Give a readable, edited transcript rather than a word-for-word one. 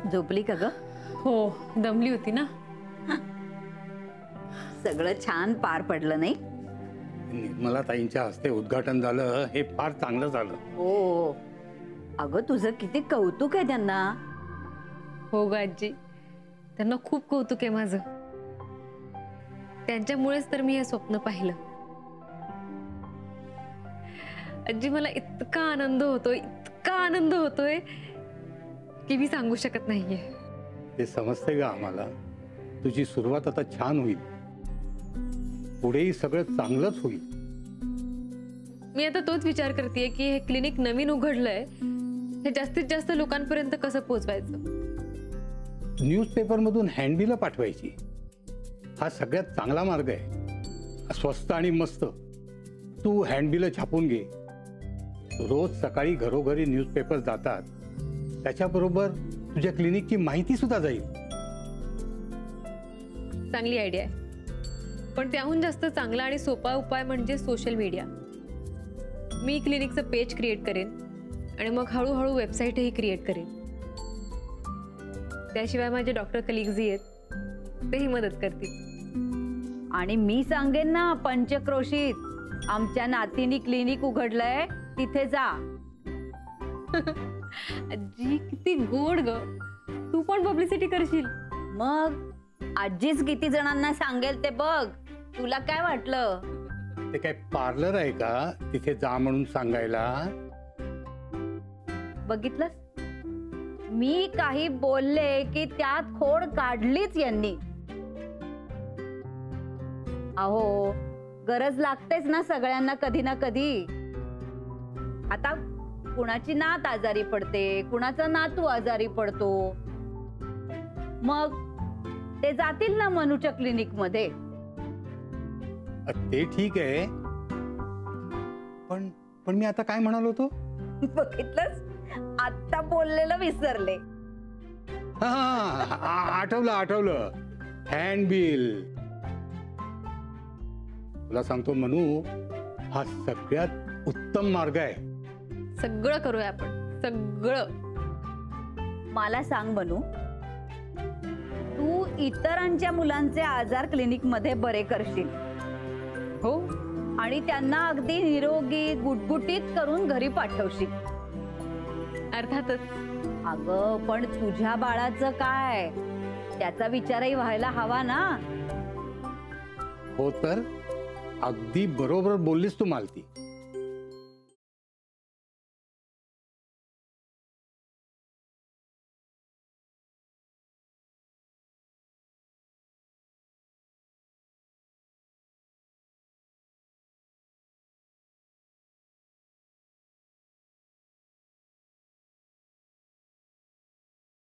झोपली का ग? हो, दमली होती ना. सगळं छान पार पडलं नाही? निर्मला ताईंच्या हस्ते उद्घाटन झालं हे फार चांगलं झालं. हो. अगं तुझं किती कौतुक आहे त्यांना. हो ग आजी, त्यांना खूप कौतुक आहे माझं. त्यांच्यामुळेच तर मी हे स्वप्न पाहिलं. आजी मला इतका आनंद होतोय की मी सांगू शकत नाहीये. ते समजते का आम्हाला. तुझी सुरुवात आता छान होईल, पुढेही सगळं चांगलंच होईल. मी आता तोच विचार करतेय की हे क्लिनिक नवीन उघडलंय, हे जास्तीत जास्त लोकांपर्यंत कसं पोहोचवायचं. न्यूजपेपर मधून हँडबिल पाठवायची, हा सगळ्यात चांगला मार्ग आहे. स्वस्त आणि मस्त. तू हँडबिल छापून घे. रोज सकाळी घरोघरी न्यूजपेपर जातात, त्याच्याबरोबर तुझ्या क्लिनिकची माहिती सुद्धा जाईल. चांगली आयडिया आहे, पण त्याहून जास्त चांगला आणि सोपा उपाय म्हणजे सोशल मीडिया. मी क्लिनिकचं पेज क्रिएट करेन आणि मग हळूहळू वेबसाईटही क्रिएट करेन. त्याशिवाय माझे डॉक्टर कलिग्ज आहेत, तेही मदत करतील. आणि मी सांगेन ना, पंचक्रोशीत आमच्या नातीनी क्लिनिक उघडलंय, तिथे जा. आजी किती गोड ग. तू पण पब्लिसिटी करशील? मग आजीच किती जणांना सांगेल ते बघ. तुला काय वाटलं? ते काय पार्लर आहे का तिथे जा म्हणून सांगायला? बघितलंस, मी काही बोलले की त्यात खोड काढलीच यांनी. अहो, गरज लागतेच ना सगळ्यांना कधी ना कधी. आता कुणाची नात आजारी पडते, कुणाचा नातू आजारी पडतो, मग ते जातील ना मनूच्या क्लिनिक मध्ये. ते ठीक आहे, पण मी आता काय म्हणालो होतो? बघितलंस, आता बोललेलं विसरले. आठवलं. हँडबिल. तुला सांगतो मनू, हा सगळ्यात उत्तम मार्ग आहे. सगळं करूया आपण, सगळं. मला सांग मनू, तू इतरांच्या मुलांचे आजार क्लिनिक मध्ये बरे करशील. हो. आणि त्यांना अगदी निरोगी गुटगुटीत करून घरी पाठवशील. अर्थातच. अगं, पण तुझ्या बाळाचं काय, त्याचा विचारही व्हायला हवा ना. हो, तर अगदी बरोबर बोललीस तू मालती.